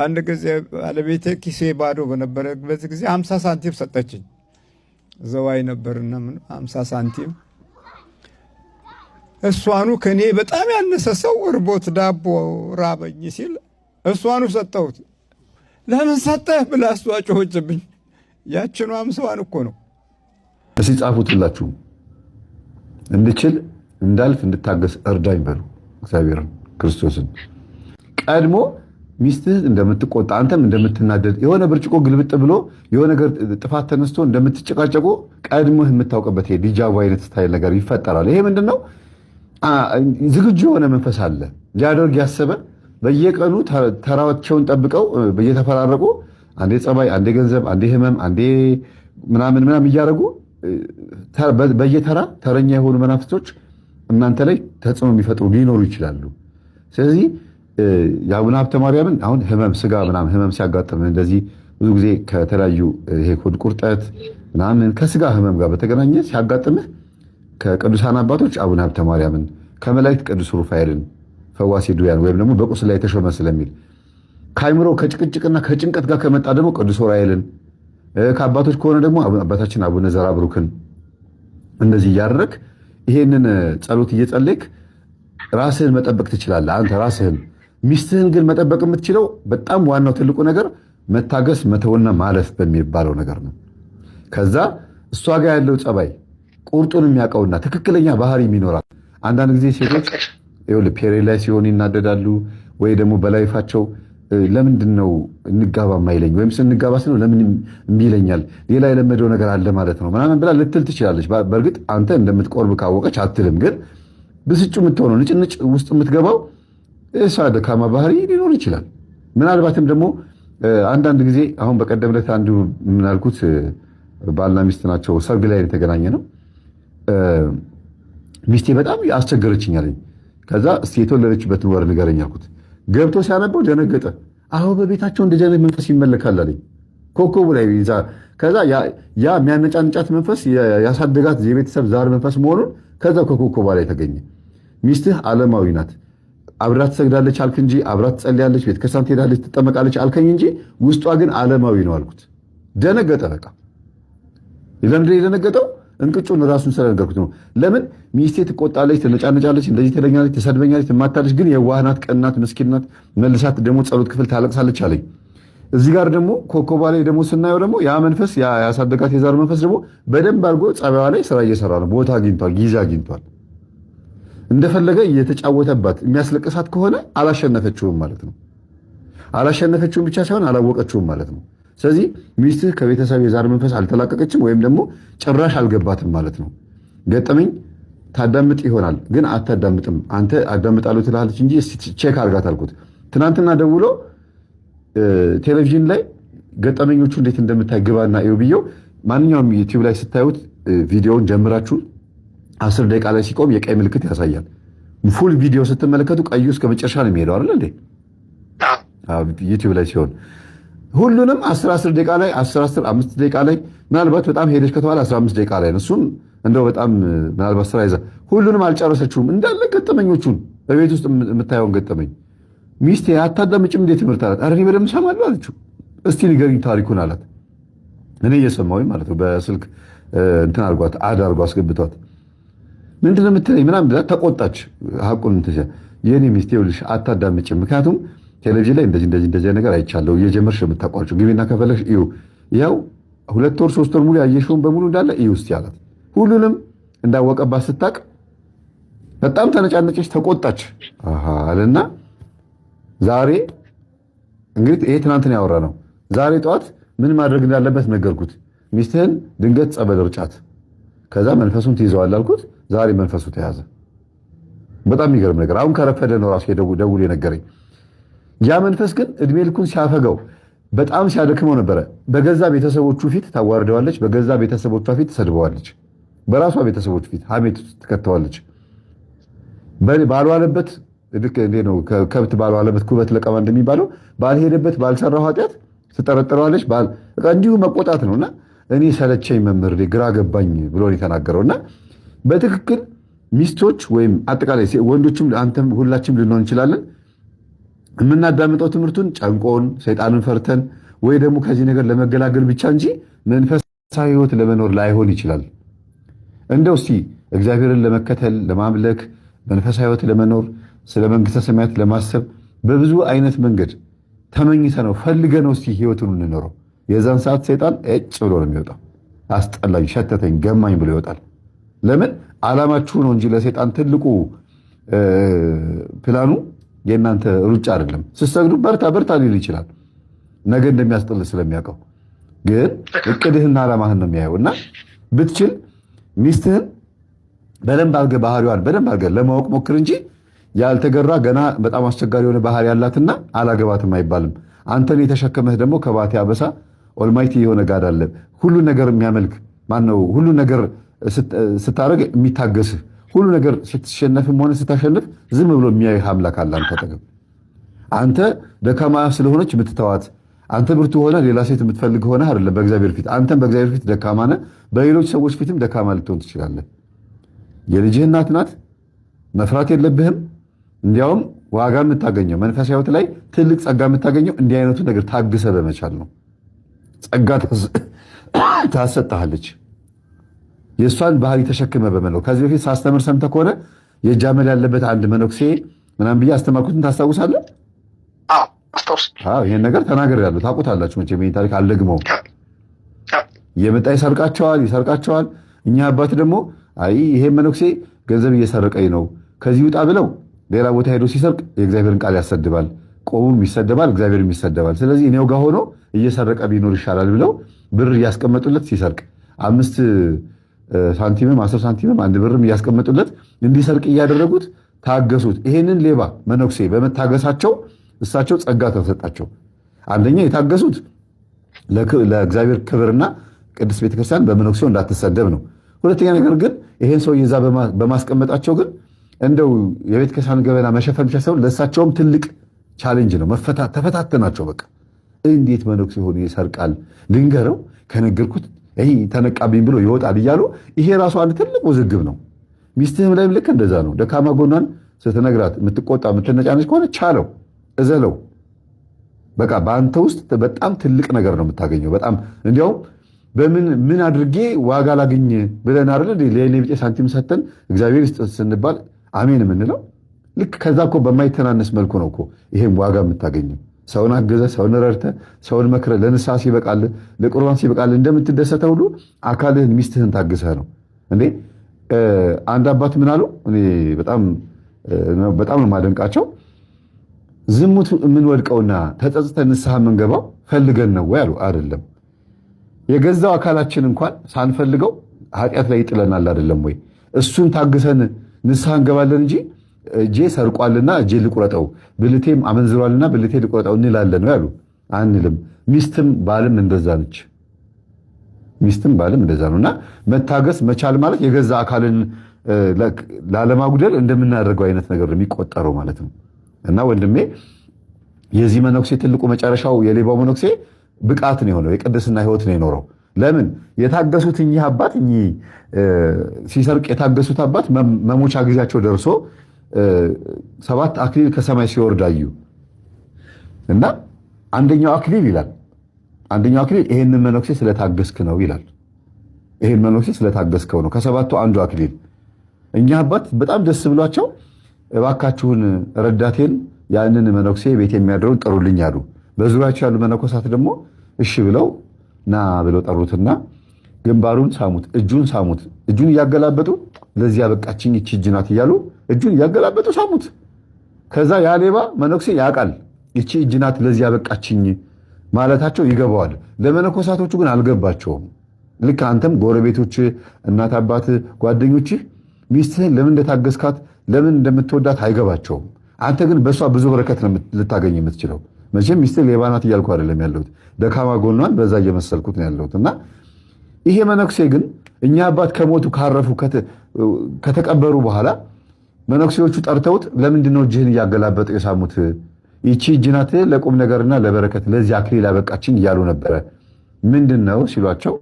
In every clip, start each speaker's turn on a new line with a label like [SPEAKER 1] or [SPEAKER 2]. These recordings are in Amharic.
[SPEAKER 1] አንድ ጊዜ ባለቤቴ ኪሴ ባዶ በነበረበት ጊዜ 50 ሳንቲም ሰጠችኝ። ዘዋይ ነበርና 50 ሳንቲም እሷኑ ከኔ በጣም ያነሰ ሰው እርቦት ዳቦ ራበኝ ሲል እሷኑ ሰጠሁት። ለምን ሰጠህ ብላ እሷ ጮኸችብኝ። ያችኑ 50ዋን እኮ ነው።
[SPEAKER 2] እስኪ ጻፉትላችሁ እንድችል እንዳልፍ እንድታገስ እርዳኝ በሉ እግዚአብሔርን ክርስቶስን። ቀድሞ ሚስትህ እንደምትቆጣ አንተም እንደምትናደድ የሆነ ብርጭቆ ግልብጥ ብሎ የሆነ ነገር ጥፋት ተነስቶ እንደምትጨቃጨቁ ቀድሞህ የምታውቅበት ዲጃቡ አይነት ስታይል ነገር ይፈጠራል። ይሄ ምንድነው? ዝግጁ የሆነ መንፈስ አለ ሊያደርግ ያሰበ በየቀኑ ተራቸውን ጠብቀው በየተፈራረቁ አንዴ ጸባይ፣ አንዴ ገንዘብ፣ አንዴ ህመም፣ አንዴ ምናምን እያደረጉ በየተራ ተረኛ የሆኑ መናፍስቶች እናንተ ላይ ተጽዕኖ የሚፈጥሩ ሊኖሩ ይችላሉ። ስለዚህ የአቡነ ሀብተ ማርያምን አሁን ህመም ስጋ ምናምን ህመም ሲያጋጥም እንደዚህ ብዙ ጊዜ ከተለያዩ ይሄ ሆድ ቁርጠት ምናምን ከስጋ ህመም ጋር በተገናኘ ሲያጋጥምህ ከቅዱሳን አባቶች አቡነ ሀብተ ማርያምን፣ ከመላእክት ቅዱስ ሩፋኤልን ፈዋሴ ድውያን ወይም ደግሞ በቁስል ላይ የተሾመ ስለሚል፣ ከአይምሮ ከጭቅጭቅና ከጭንቀት ጋር ከመጣ ደግሞ ቅዱስ ዑራኤልን፣ ከአባቶች ከሆነ ደግሞ አባታችን አቡነ ዘራብሩክን እንደዚህ እያደረግ ይሄንን ጸሎት እየጸለይክ ራስህን መጠበቅ ትችላለህ። አንተ ራስህን። ሚስትህን ግን መጠበቅ የምትችለው በጣም ዋናው ትልቁ ነገር መታገስ፣ መተውና ማለፍ በሚባለው ነገር ነው። ከዛ እሷ ጋር ያለው ጸባይ ቁርጡን የሚያውቀውና ትክክለኛ ባህሪ የሚኖራል። አንዳንድ ጊዜ ሴቶች ፔሬድ ላይ ሲሆን ይናደዳሉ፣ ወይ ደግሞ በላይፋቸው ለምንድን ነው እንጋባ ማይለኝ ወይም ስንጋባ ስለው ለምን እምቢ ይለኛል ሌላ የለመደው ነገር አለ ማለት ነው ምናምን ብላ ልትል ትችላለች። በእርግጥ አንተ እንደምትቆርብ ካወቀች አትልም። ግን ብስጩ የምትሆነው ንጭንጭ ውስጥ የምትገባው እሷ ደካማ ባህሪ ሊኖር ይችላል። ምናልባትም ደግሞ አንዳንድ ጊዜ አሁን በቀደም ዕለት አንዱ ምናልኩት ባልና ሚስት ናቸው፣ ሰርግ ላይ የተገናኘ ነው። ሚስቴ በጣም አስቸገረችኝ አለኝ። ከዛ እስቲ የተወለደችበትን ወር ንገረኝ አልኩት። ገብቶ ሲያነበው ደነገጠ። አሁን በቤታቸው እንደዚህ አይነት መንፈስ ይመለካል አለኝ። ኮከቡ ላይ ይዛ ከዛ ያ የሚያነጫንጫት መንፈስ ያሳደጋት የቤተሰብ ዛር መንፈስ መሆኑን ከዛ ከኮከቧ ላይ ተገኘ። ሚስትህ ዓለማዊ ናት፣ አብራት ትሰግዳለች አልክ እንጂ አብራት ትጸልያለች፣ ቤተክርስቲያን ትሄዳለች፣ ትጠመቃለች አልከኝ እንጂ ውስጧ ግን ዓለማዊ ነው አልኩት። ደነገጠ። በቃ ለምንድን የደነገጠው? እንቅጩን ራሱን ስለነገርኩት ነው። ለምን ሚስቴ ትቆጣለች፣ ትነጫነጫለች፣ እንደዚህ ትለኛለች፣ ትሰድበኛለች፣ ትማታለች፣ ግን የዋህናት፣ ቀናት፣ ምስኪናት፣ መልሳት ደግሞ ጸሎት ክፍል ታለቅሳለች አለኝ። እዚህ ጋር ደግሞ ኮከቧ ላይ ደግሞ ስናየው ደግሞ ያ መንፈስ ያሳደጋት የዛር መንፈስ ደግሞ በደንብ አድርጎ ጸባይዋ ላይ ስራ እየሰራ ነው። ቦታ አግኝቷል፣ ጊዜ አግኝቷል። እንደፈለገ እየተጫወተባት የሚያስለቅሳት ከሆነ አላሸነፈችውም ማለት ነው። አላሸነፈችውም ብቻ ሳይሆን አላወቀችውም ማለት ነው። ስለዚህ ሚስትህ ከቤተሰብ የዛር መንፈስ አልተላቀቀችም ወይም ደግሞ ጭራሽ አልገባትም ማለት ነው። ገጠመኝ ታዳምጥ ይሆናል ግን አታዳምጥም። አንተ አዳምጣለሁ ትላለች እንጂ ቼክ አድርጋት አልኩት። ትናንትና ደውሎ ቴሌቪዥን ላይ ገጠመኞቹ እንዴት እንደምታይ ግባና እዩ ብየው። ማንኛውም ዩቲዩብ ላይ ስታዩት ቪዲዮውን ጀምራችሁ 10 ደቂቃ ላይ ሲቆም የቀይ ምልክት ያሳያል። ፉል ቪዲዮ ስትመለከቱ ቀዩ እስከ መጨረሻ ነው የሚሄደው አይደል እንዴ? ዩቲዩብ ላይ ሲሆን ሁሉንም 10 ደቂቃ ላይ 10 5 ደቂቃ ላይ ምናልባት በጣም ሄደች ከተባለ 15 ደቂቃ ላይ ነው። እሱም እንደው በጣም ምናልባት ስራ ይዛ ሁሉንም አልጨረሰችውም። እንዳለ ገጠመኞቹን በቤት ውስጥ የምታየውን ገጠመኝ ሚስቴ አታዳምጭም እንዴ ትምህርት አላት። ኧረ እኔ በደምብ እሰማለሁ አለችው። እስቲ ንገሪኝ ታሪኩን አላት። እኔ እየሰማሁኝ ማለት ነው። በስልክ እንትን አድርጓት አድርጓ አስገብቷት ምንድን ነው የምትለኝ ምናምን ብላ ተቆጣች። ሐቁን እንትን የኔ ሚስቴ ይኸውልሽ አታዳምጭም፣ ምክንያቱም ቴሌቪዥን ላይ እንደዚህ ነገር አይቻለሁ፣ እየጀመርሽ የምታቋርጪው ግቢና ከፈለሽ እዩ፣ ያው 2 ወር 3 ወር ሙሉ ያየሽውን በሙሉ እንዳለ እዩ እስቲ አላት። ሁሉንም እንዳወቀባት ስታቅ በጣም ተነጫነጨች፣ ተቆጣች። አለና ዛሬ እንግዲህ ይሄ ትናንትና ያወራ ነው። ዛሬ ጠዋት ምን ማድረግ እንዳለበት ነገርኩት። ሚስትህን ድንገት ጸበል ርጫት፣ ከዛ መንፈሱን ትይዘዋል አልኩት። ዛሬ መንፈሱ ተያዘ። በጣም የሚገርም ነገር። አሁን ከረፈደ ነው ራሱ ደውሎ የነገረኝ። ያ መንፈስ ግን እድሜ ልኩን ሲያፈገው በጣም ሲያደክመው ነበረ። በገዛ ቤተሰቦቹ ፊት ታዋርደዋለች፣ በገዛ ቤተሰቦቿ ፊት ትሰድበዋለች፣ በራሷ ቤተሰቦች ፊት ሐሜት ትከተዋለች። ባልዋለበት ልክ እንዴት ነው ከብት ባልዋለበት ኩበት ለቀማ እንደሚባለው ባልሄደበት ባልሰራው ኃጢአት ትጠረጥረዋለች። እንዲሁ መቆጣት ነውና እኔ ሰለቸኝ መምህር ግራ ገባኝ ብሎ የተናገረውና በትክክል ሚስቶች ወይም አጠቃላይ ወንዶችም አንተም ሁላችንም ልንሆን እንችላለን። የምናዳምጠው ትምህርቱን ጨንቆን ሰይጣንን ፈርተን ወይ ደግሞ ከዚህ ነገር ለመገላገል ብቻ እንጂ መንፈሳዊ ህይወት ለመኖር ላይሆን ይችላል። እንደው እስቲ እግዚአብሔርን ለመከተል ለማምለክ መንፈሳዊ ህይወት ለመኖር ስለ መንግስተ ሰማያት ለማሰብ በብዙ አይነት መንገድ ተመኝተ ነው ፈልገ ነው እስቲ ህይወቱን እንኖረው። የዛን ሰዓት ሰይጣን እጭ ብሎ ነው የሚወጣው። አስጠላኝ፣ ሸተተኝ፣ ገማኝ ብሎ ይወጣል። ለምን? ዓላማችሁ ነው እንጂ ለሰይጣን ትልቁ ፕላኑ የእናንተ ሩጫ አይደለም። ስትሰግዱ በርታ በርታ ሊል ይችላል፣ ነገ እንደሚያስጥል ስለሚያውቀው። ግን እቅድህና ዓላማህን ነው የሚያየው። እና ብትችል ሚስትህን በደንብ አድርገህ ባህሪዋን በደንብ አድርገህ ለማወቅ ሞክር እንጂ ያልተገራ ገና በጣም አስቸጋሪ የሆነ ባህሪ ያላትና አላገባትም አይባልም። አንተን የተሸከመህ ደግሞ ከባቴ አበሳ ኦልማይቲ የሆነ ጋድ አለ። ሁሉ ነገር የሚያመልክ ማነው? ሁሉ ነገር ስታረግ የሚታገስህ፣ ሁሉ ነገር ስትሸነፍም ሆነ ስታሸንፍ ዝም ብሎ የሚያይህ አምላክ አለ አንተ አጠገብ። አንተ ደካማ ስለሆነች የምትተዋት፣ አንተ ብርቱ ሆነ ሌላ ሴት የምትፈልግ ሆነ አይደለም በእግዚአብሔር ፊት። አንተም በእግዚአብሔር ፊት ደካማ ነህ፣ በሌሎች ሰዎች ፊትም ደካማ ልትሆን ትችላለህ። የልጅህ እናት ናት፣ መፍራት የለብህም። እንዲያውም ዋጋ የምታገኘው መንፈሳዊ ሕይወት ላይ ትልቅ ጸጋ የምታገኘው እንዲህ አይነቱ ነገር ታግሰ በመቻል ነው። ጸጋ ታሰጥሃለች። የእሷን ባህሪ ተሸክመ በመለው ከዚህ በፊት ሳስተምር ሰምተህ ከሆነ የእጅ አመል ያለበት አንድ መነኩሴ ምናምን ብዬ አስተማርኩትን ታስታውሳለህ? ይሄን ነገር ተናግሬያለሁ። ታውቁታላችሁ መቼም ይሄን ታሪክ አልደግመውም። እየመጣ ይሰርቃቸዋል። እኛ አባት ደግሞ አይ ይሄ መነኩሴ ገንዘብ እየሰረቀኝ ነው ከዚህ ውጣ ብለው ሌላ ቦታ ሄዶ ሲሰርቅ የእግዚአብሔርን ቃል ያሰድባል፣ ቆሙም ይሰደባል፣ እግዚአብሔርም ይሰደባል። ስለዚህ እኔው ጋር ሆኖ እየሰረቀ ቢኖር ይሻላል ብለው ብር እያስቀመጡለት ሲሰርቅ 5 ሳንቲምም 10 ሳንቲምም 1 ብርም እያስቀመጡለት እንዲሰርቅ እያደረጉት ታገሱት። ይሄንን ሌባ መነኩሴ በመታገሳቸው እሳቸው ጸጋ ተሰጣቸው። አንደኛ የታገሱት ለእግዚአብሔር ክብርና ቅድስት ቤተክርስቲያን በመነኩሴው እንዳትሰደብ ነው። ሁለተኛ ነገር ግን ይሄን ሰው ይዛ በማስቀመጣቸው ግን እንደው የቤተክርስቲያን ገበና መሸፈን ብቻ ሳይሆን ለእሳቸውም ትልቅ ቻሌንጅ ነው። ተፈታተናቸው። በቃ እንዴት መነኩሴ ሆኖ ይሰርቃል? ልንገረው ከነገርኩት ተነቃብኝ ብሎ ይወጣል እያሉ ይሄ ራሱ አንድ ትልቅ ውዝግብ ነው። ሚስትህም ላይም ልክ እንደዛ ነው። ደካማ ጎኗን ስትነግራት የምትቆጣ የምትነጫነች ከሆነ ቻለው፣ እዘለው። በቃ በአንተ ውስጥ በጣም ትልቅ ነገር ነው የምታገኘው። በጣም እንዲያውም ምን አድርጌ ዋጋ ላግኝ ብለን አይደል ለኔ ቢጤ ሳንቲም ሰተን እግዚአብሔር ይስጥ ስንባል አሜን የምንለው። ልክ ከዛ እኮ በማይተናነስ መልኩ ነው እኮ ይሄም ዋጋ የምታገኘው። ሰውን አገዘ፣ ሰውን ረድተ፣ ሰውን መክረ፣ ለንስሐ ሲበቃል፣ ለቁርባን ሲበቃል እንደምትደሰተ ሁሉ አካልህን ሚስትህን ታግሰህ ነው እንዴ። አንድ አባት ምን አሉ? እኔ በጣም ነው የማደንቃቸው። ዝሙት የምንወድቀውና ተጸጽተን ንስሐ የምንገባው ፈልገን ነው ወይ አሉ። አይደለም። የገዛው አካላችን እንኳን ሳንፈልገው ኃጢአት ላይ ይጥለናል አይደለም ወይ? እሱን ታግሰን ንስሐ እንገባለን እንጂ እጄ ሰርቋልና እጄ ልቁረጠው፣ ብልቴም አመንዝሯልና ብልቴ ልቁረጠው እንላለን ነው ያሉ። አንልም። ሚስትም ባልም እንደዛ ነች። ሚስትም ባልም እንደዛ ነውና መታገስ መቻል ማለት የገዛ አካልን ላለማጉደል እንደምናደርገው አይነት ነገር የሚቆጠረው ማለት ነው። እና ወንድሜ የዚህ መነኩሴ ትልቁ መጨረሻው የሌባው መነኩሴ ብቃት ነው የሆነው፣ የቅድስና ህይወት ነው የኖረው። ለምን? የታገሱት እኚህ አባት ሲሰርቅ የታገሱት አባት መሞቻ ጊዜያቸው ደርሶ 7 አክሊል ከሰማይ ሲወርድ አዩ እና አንደኛው አክሊል ይላል፣ አንደኛው አክሊል ይሄንን መነኩሴ ስለታገስክ ነው ይላል። ይሄን መነኩሴ ስለታገስከው ነው ከ7ቱ አንዱ አክሊል። እኚህ አባት በጣም ደስ ብሏቸው እባካችሁን ረዳቴን ያንን መነኩሴ ቤት የሚያድረውን ጥሩልኝ አሉ። በዙሪያቸው ያሉ መነኮሳት ደግሞ እሺ ብለው ና ብለው ጠሩትና ግንባሩን ሳሙት፣ እጁን ሳሙት። እጁን እያገላበጡ ለዚህ ያበቃችኝ እቺ እጅ ናት እያሉ እጁን እያገላበጡ ሳሙት። ከዛ ያ ሌባ መነኩሴ ያውቃል እቺ እጅ ናት ለዚህ ያበቃችኝ ማለታቸው ይገባዋል። ለመነኮሳቶቹ ግን አልገባቸውም። ልክ አንተም ጎረቤቶች፣ እናት፣ አባት፣ ጓደኞችህ ሚስትህን ለምን እንደታገስካት ለምን እንደምትወዳት አይገባቸውም። አንተ ግን በእሷ ብዙ በረከት ነው ልታገኝ የምትችለው። መቼም ሚስትህ ሌባ ናት እያልኩ አይደለም ያለሁት፣ ደካማ ጎኗን በዛ እየመሰልኩት ነው ያለሁት። እና ይሄ መነኩሴ ግን እኛ አባት ከሞቱ ካረፉ ከተቀበሩ በኋላ መነኩሴዎቹ ጠርተውት ለምንድን ነው እጅህን እያገላበጡ የሳሙት? ይቺ እጅ ናት ለቁም ነገርና ለበረከት ለዚህ አክሊል ያበቃችኝ እያሉ ነበረ። ምንድን ነው ሲሏቸው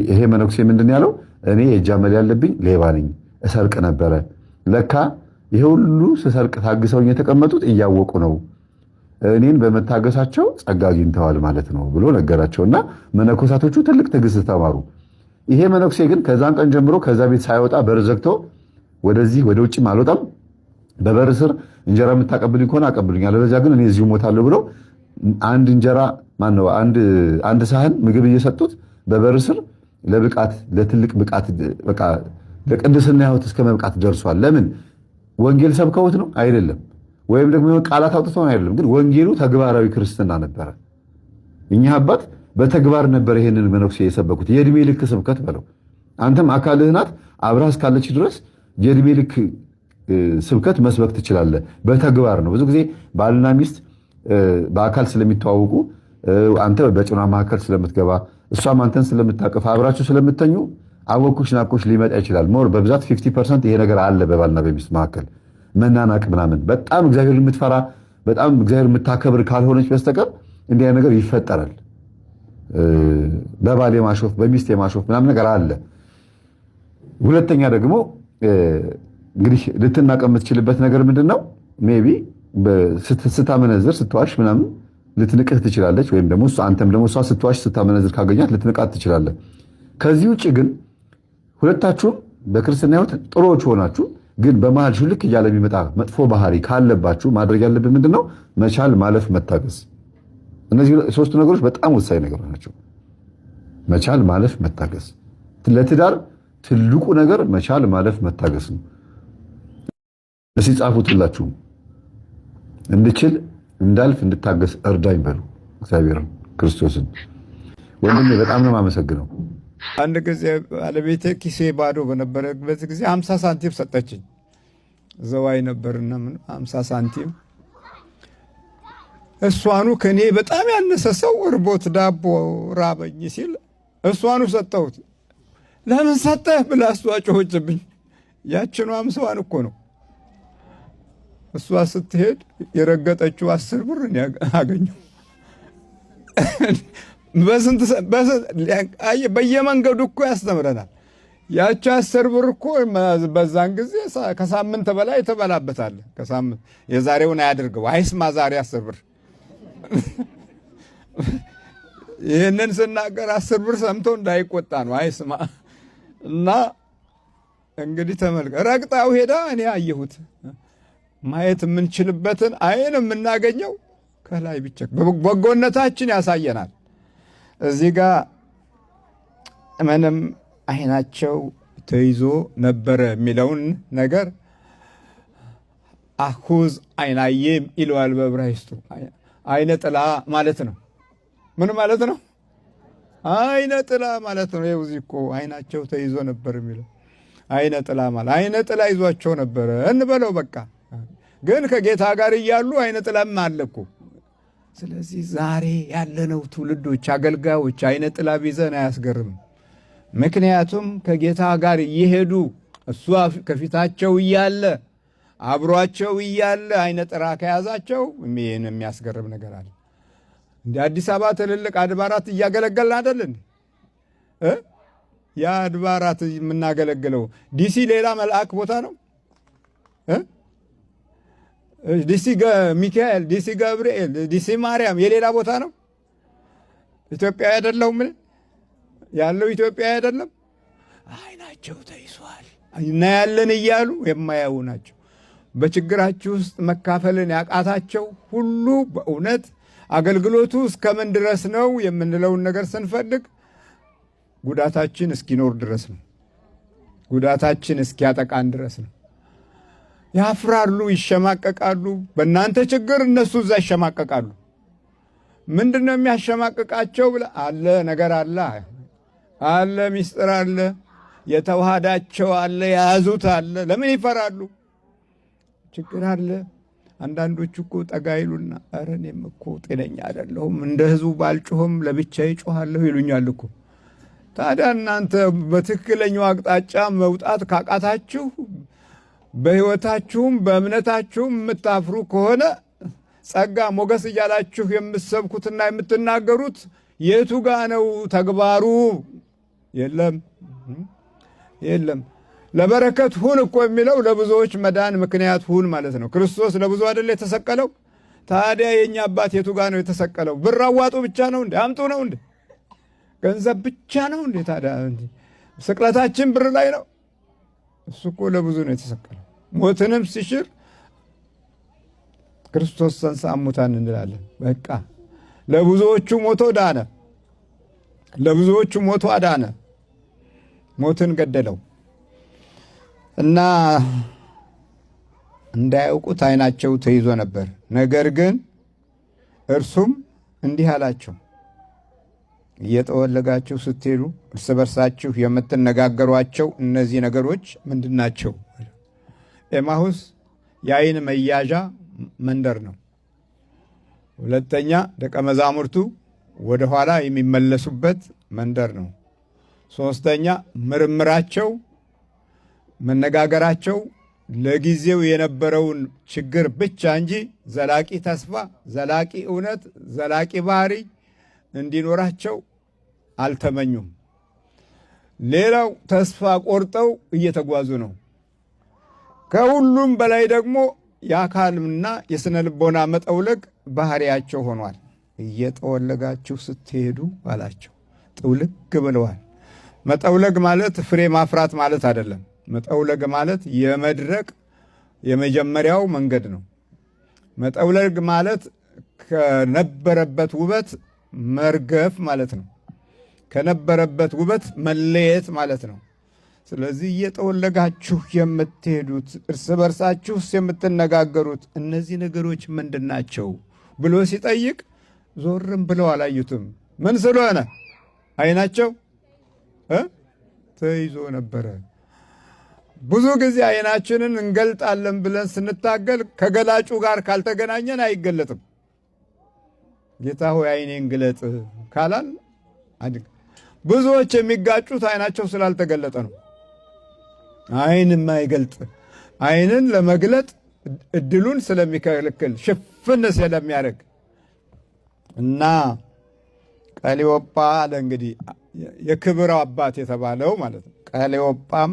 [SPEAKER 2] ይሄ መነኩሴ ምንድን ያለው? እኔ የእጅ አመል ያለብኝ ሌባ ነኝ፣ እሰርቅ ነበረ። ለካ ይሄ ሁሉ ስሰርቅ ታግሰውኝ የተቀመጡት እያወቁ ነው። እኔን በመታገሳቸው ጸጋ አግኝተዋል ማለት ነው ብሎ ነገራቸውና መነኮሳቶቹ ትልቅ ትዕግስት ተማሩ። ይሄ መነኩሴ ግን ከዛን ቀን ጀምሮ ከዛ ቤት ሳይወጣ በር ዘግቶ ወደዚህ ወደ ውጭም አልወጣም፣ በበር ስር እንጀራ የምታቀብሉኝ ከሆነ አቀብሉኝ፣ አለበለዚያ ግን እኔ እዚሁ ሞታለሁ ብሎ አንድ እንጀራ ማነው አንድ ሳህን ምግብ እየሰጡት በበር ስር ለብቃት ለትልቅ ብቃት በቃ ለቅድስና ሕይወት እስከ መብቃት ደርሷል። ለምን? ወንጌል ሰብከውት ነው አይደለም፣ ወይም ደግሞ ቃላት አውጥተው አይደለም፣ ግን ወንጌሉ ተግባራዊ ክርስትና ነበረ። እኛ አባት በተግባር ነበር ይሄንን መነኩሴ የሰበኩት። የእድሜ ልክ ስብከት በለው። አንተም አካልህ ናት፣ አብራህ እስካለች ድረስ የእድሜ ልክ ስብከት መስበክ ትችላለህ። በተግባር ነው። ብዙ ጊዜ ባልና ሚስት በአካል ስለሚተዋወቁ አንተ በጭኗ መካከል ስለምትገባ እሷም አንተን ስለምታቀፍ አብራችሁ ስለምተኙ አወኩሽ ናቆሽ ሊመጣ ይችላል። ሞር በብዛት 50% ይሄ ነገር አለ በባልና በሚስት መካከል መናናቅ ምናምን። በጣም እግዚአብሔር የምትፈራ በጣም እግዚአብሔር የምታከብር ካልሆነች በስተቀር እንዲህ አይነት ነገር ይፈጠራል። በባል የማሾፍ በሚስት የማሾፍ ምናምን ነገር አለ። ሁለተኛ ደግሞ እንግዲህ ልትናቅ የምትችልበት ነገር ምንድነው? ሜቢ ስታመነዝር ስትዋሽ ምናምን ልትንቅህ ትችላለች። ወይም ደግሞ አንተም ደግሞ እሷ ስትዋሽ ስታመነዝር ካገኛት ልትንቃት ትችላለህ። ከዚህ ውጭ ግን ሁለታችሁም በክርስትና ሕይወት ጥሩዎች ሆናችሁ ግን በመሃል ሹልክ እያለ የሚመጣ መጥፎ ባህሪ ካለባችሁ ማድረግ ያለብን ምንድነው? መቻል፣ ማለፍ፣ መታገስ። እነዚህ ሶስቱ ነገሮች በጣም ወሳኝ ነገሮች ናቸው። መቻል፣ ማለፍ፣ መታገስ። ለትዳር ትልቁ ነገር መቻል፣ ማለፍ፣ መታገስ ነው። እስኪ ጻፉት ሁላችሁም። እንድችል እንዳልፍ እንድታገስ እርዳኝ በሉ እግዚአብሔርን ክርስቶስን። ወንድሜ በጣም ነው የማመሰግነው።
[SPEAKER 1] አንድ ጊዜ ባለቤቴ ኪሴ ባዶ በነበረበት ጊዜ 50 ሳንቲም ሰጠችኝ። ዘዋይ ነበርና 50 ሳንቲም እሷኑ ከኔ በጣም ያነሰ ሰው እርቦት ዳቦ ራበኝ ሲል እሷኑ ሰጠሁት። ለምን ሰጠህ ብላ እሷ ጮኸችብኝ። ያችኑ 50ዋን እኮ ነው እሷ ስትሄድ የረገጠችው 10 ብር አገኘው። በየመንገዱ እኮ ያስተምረናል። ያቺ 10 ብር እኮ በዛን ጊዜ ከሳምንት በላይ ተበላበታል። ከሳምንት የዛሬውን አያድርገው አይስማ። ዛሬ 10 ብር ይህንን ስናገር 10 ብር ሰምቶ እንዳይቆጣ ነው። አይስማ እና እንግዲህ ተመልከ ረግጣው ሄዳ እኔ አየሁት። ማየት የምንችልበትን አይን የምናገኘው ከላይ ብቻ በጎነታችን ያሳየናል። እዚህ ጋር ምንም አይናቸው ተይዞ ነበረ የሚለውን ነገር አሁዝ አይናዬም ይለዋል በዕብራይስጡ። አይነ ጥላ ማለት ነው። ምን ማለት ነው? አይነ ጥላ ማለት ነው። ይኸው እዚህ እኮ አይናቸው ተይዞ ነበር የሚለው አይነ ጥላ ማለት አይነ ጥላ ይዟቸው ነበረ እንበለው በቃ። ግን ከጌታ ጋር እያሉ አይነ ጥላም አለ እኮ። ስለዚህ ዛሬ ያለነው ትውልዶች አገልጋዮች አይነ ጥላ ቢዘን አያስገርምም። ምክንያቱም ከጌታ ጋር እየሄዱ እሱ ከፊታቸው እያለ አብሯቸው እያለ አይነ ጥላ ከያዛቸው ምን የሚያስገርም ነገር አለ? እንደ አዲስ አበባ ትልልቅ አድባራት እያገለገልን አይደል? ያ አድባራት የምናገለግለው ዲሲ ሌላ መልአክ ቦታ ነው። ዲሲ ሚካኤል፣ ዲሲ ገብርኤል፣ ዲሲ ማርያም የሌላ ቦታ ነው። ኢትዮጵያ አይደለሁም ያለው ኢትዮጵያ አይደለም። አይናቸው ተይዟል እናያለን እያሉ የማያዩ ናቸው። በችግራችሁ ውስጥ መካፈልን ያቃታቸው ሁሉ በእውነት አገልግሎቱ እስከምን ድረስ ነው የምንለውን ነገር ስንፈልግ ጉዳታችን እስኪኖር ድረስ ነው። ጉዳታችን እስኪያጠቃን ድረስ ነው። ያፍራሉ፣ ይሸማቀቃሉ። በእናንተ ችግር እነሱ እዛ ይሸማቀቃሉ። ምንድን ነው የሚያሸማቅቃቸው? አለ ነገር አለ ሚስጥር አለ፣ የተዋሃዳቸው አለ፣ የያዙት አለ። ለምን ይፈራሉ? ችግር አለ። አንዳንዶቹ እኮ ጠጋ ይሉና ኧረ እኔም እኮ ጤነኛ አይደለሁም እንደ ህዝቡ ባልጮህም ለብቻዬ እጮሃለሁ ይሉኛል እኮ። ታዲያ እናንተ በትክክለኛው አቅጣጫ መውጣት ካቃታችሁ በህይወታችሁም በእምነታችሁም የምታፍሩ ከሆነ ጸጋ ሞገስ እያላችሁ የምትሰብኩትና የምትናገሩት የቱ ጋ ነው ተግባሩ? የለም። ለበረከት ሁን እኮ የሚለው ለብዙዎች መዳን ምክንያት ሁን ማለት ነው። ክርስቶስ ለብዙ አይደል የተሰቀለው? ታዲያ የእኛ አባት የቱ ጋር ነው የተሰቀለው? ብር አዋጡ ብቻ ነው እንዴ? አምጡ ነው እንዴ? ገንዘብ ብቻ ነው እንዴ? ታዲያ ስቅለታችን ብር ላይ ነው? እሱ እኮ ለብዙ ነው የተሰቀለው። ሞትንም ሲሽር ክርስቶስ ተንሥአ እሙታን እንላለን። በቃ ለብዙዎቹ ሞቶ ዳነ፣ ለብዙዎቹ ሞቶ አዳነ፣ ሞትን ገደለው እና እንዳያውቁት ዓይናቸው ተይዞ ነበር። ነገር ግን እርሱም እንዲህ አላቸው፣ እየጠወለጋችሁ ስትሄዱ እርስ በርሳችሁ የምትነጋገሯቸው እነዚህ ነገሮች ምንድናቸው? ኤማሁስ የዓይን መያዣ መንደር ነው። ሁለተኛ ደቀ መዛሙርቱ ወደ ኋላ የሚመለሱበት መንደር ነው። ሶስተኛ ምርምራቸው፣ መነጋገራቸው ለጊዜው የነበረውን ችግር ብቻ እንጂ ዘላቂ ተስፋ፣ ዘላቂ እውነት፣ ዘላቂ ባህሪ እንዲኖራቸው አልተመኙም። ሌላው ተስፋ ቆርጠው እየተጓዙ ነው። ከሁሉም በላይ ደግሞ የአካልና የስነ ልቦና መጠውለግ ባህሪያቸው ሆኗል። እየጠወለጋችሁ ስትሄዱ አላቸው። ጥውልግ ብለዋል። መጠውለግ ማለት ፍሬ ማፍራት ማለት አይደለም። መጠውለግ ማለት የመድረቅ የመጀመሪያው መንገድ ነው። መጠውለግ ማለት ከነበረበት ውበት መርገፍ ማለት ነው። ከነበረበት ውበት መለየት ማለት ነው። ስለዚህ እየጠወለጋችሁ የምትሄዱት እርስ በርሳችሁስ የምትነጋገሩት እነዚህ ነገሮች ምንድን ናቸው ብሎ ሲጠይቅ ዞርም ብለው አላዩትም። ምን ስለሆነ? ዓይናቸው ተይዞ ነበረ። ብዙ ጊዜ ዓይናችንን እንገልጣለን ብለን ስንታገል ከገላጩ ጋር ካልተገናኘን አይገለጥም። ጌታ ሆይ ዓይኔን ግለጥ ካላል ብዙዎች የሚጋጩት ዓይናቸው ስላልተገለጠ ነው። ዓይን የማይገልጥ ዓይንን ለመግለጥ እድሉን ስለሚከለክል ሽፍን ስለሚያደርግ እና ቀሌዮጳ አለ እንግዲህ የክብር አባት የተባለው ማለት ነው። ቀሌዮጳም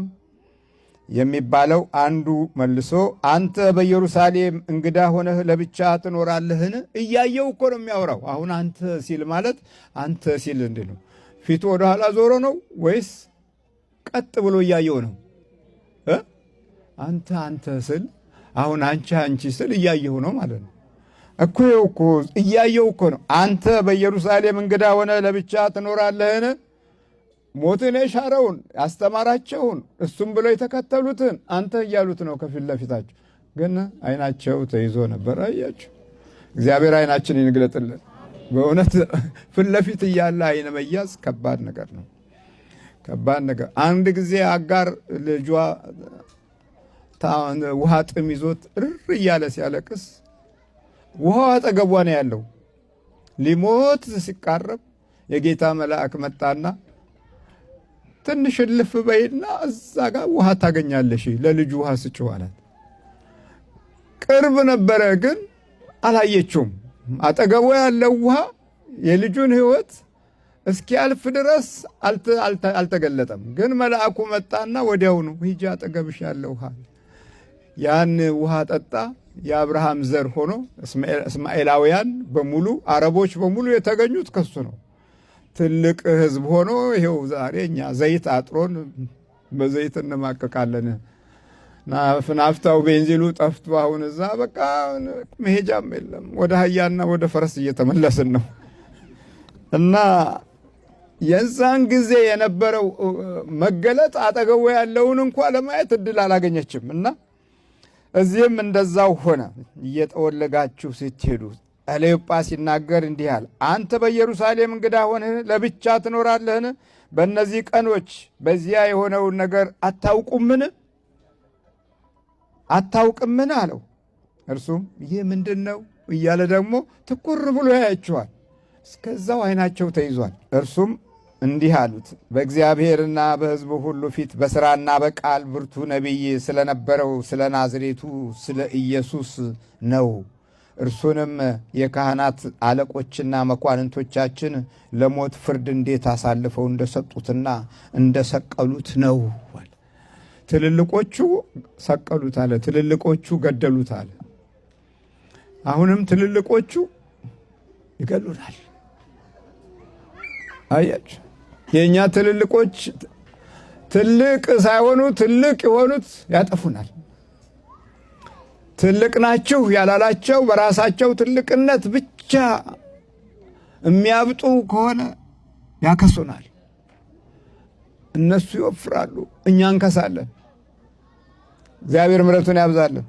[SPEAKER 1] የሚባለው አንዱ መልሶ አንተ በኢየሩሳሌም እንግዳ ሆነህ ለብቻ ትኖራለህን? እያየው እኮ ነው የሚያወራው። አሁን አንተ ሲል ማለት አንተ ሲል እንዲህ ነው። ፊቱ ወደ ኋላ ዞሮ ነው ወይስ ቀጥ ብሎ እያየው ነው? አንተ አንተ ስል አሁን አንቺ አንቺ ስል እያየው ነው ማለት ነው እኮ። ይኸው እኮ እያየው እኮ ነው። አንተ በኢየሩሳሌም እንግዳ ሆነህ ለብቻ ትኖራለህን? ሞትን የሻረውን ያስተማራቸውን እሱም ብለው የተከተሉትን አንተ እያሉት ነው ከፊት ለፊታቸው። ግን ዓይናቸው ተይዞ ነበር። አያችሁ፣ እግዚአብሔር ዓይናችንን ይግለጥልን። በእውነት ፊት ለፊት እያለ ዓይን መያዝ ከባድ ነገር ነው፣ ከባድ ነገር። አንድ ጊዜ አጋር ልጇ ውሃ ጥም ይዞት እርር እያለ ሲያለቅስ ውሃው አጠገቧ ነው ያለው። ሊሞት ሲቃረብ የጌታ መልአክ መጣና ትንሽ እልፍ በይና እዛ ጋር ውሃ ታገኛለሽ፣ ለልጁ ውሃ ስጭው አላት። ቅርብ ነበረ ግን አላየችውም። አጠገቡ ያለው ውሃ የልጁን ሕይወት እስኪያልፍ ድረስ አልተገለጠም። ግን መልአኩ መጣና ወዲያውኑ ሂጂ አጠገብሽ ያለው ውሃ፣ ያን ውሃ ጠጣ። የአብርሃም ዘር ሆኖ እስማኤላውያን በሙሉ አረቦች በሙሉ የተገኙት ከሱ ነው። ትልቅ ሕዝብ ሆኖ ይሄው ዛሬ እኛ ዘይት አጥሮን በዘይት እንማቀቃለን። ናፍታው ቤንዚሉ ጠፍቶ አሁን እዛ በቃ መሄጃም የለም። ወደ አህያና ወደ ፈረስ እየተመለስን ነው። እና የዛን ጊዜ የነበረው መገለጥ አጠገቡ ያለውን እንኳ ለማየት እድል አላገኘችም። እና እዚህም እንደዛው ሆነ። እየጠወለጋችሁ ስትሄዱ ቀሌዮጳ ሲናገር እንዲህ አለ። አንተ በኢየሩሳሌም እንግዳ ሆነህ ለብቻ ትኖራለህን? በእነዚህ ቀኖች በዚያ የሆነውን ነገር አታውቁምን? አታውቅምን አለው። እርሱም ይህ ምንድን ነው እያለ ደግሞ ትኩር ብሎ ያያቸዋል። እስከዛው ዓይናቸው ተይዟል። እርሱም እንዲህ አሉት፣ በእግዚአብሔርና በሕዝቡ ሁሉ ፊት በሥራና በቃል ብርቱ ነቢይ ስለነበረው ስለ ናዝሬቱ ስለ ኢየሱስ ነው። እርሱንም የካህናት አለቆችና መኳንንቶቻችን ለሞት ፍርድ እንዴት አሳልፈው እንደሰጡትና እንደሰቀሉት ነው። ትልልቆቹ ሰቀሉት አለ፣ ትልልቆቹ ገደሉት አለ። አሁንም ትልልቆቹ ይገሉናል። አያችሁ፣ የእኛ ትልልቆች ትልቅ ሳይሆኑ ትልቅ የሆኑት ያጠፉናል። ትልቅ ናችሁ ያላላቸው በራሳቸው ትልቅነት ብቻ የሚያብጡ ከሆነ ያከሱናል። እነሱ ይወፍራሉ፣ እኛ እንከሳለን። እግዚአብሔር ምሕረቱን ያብዛልን።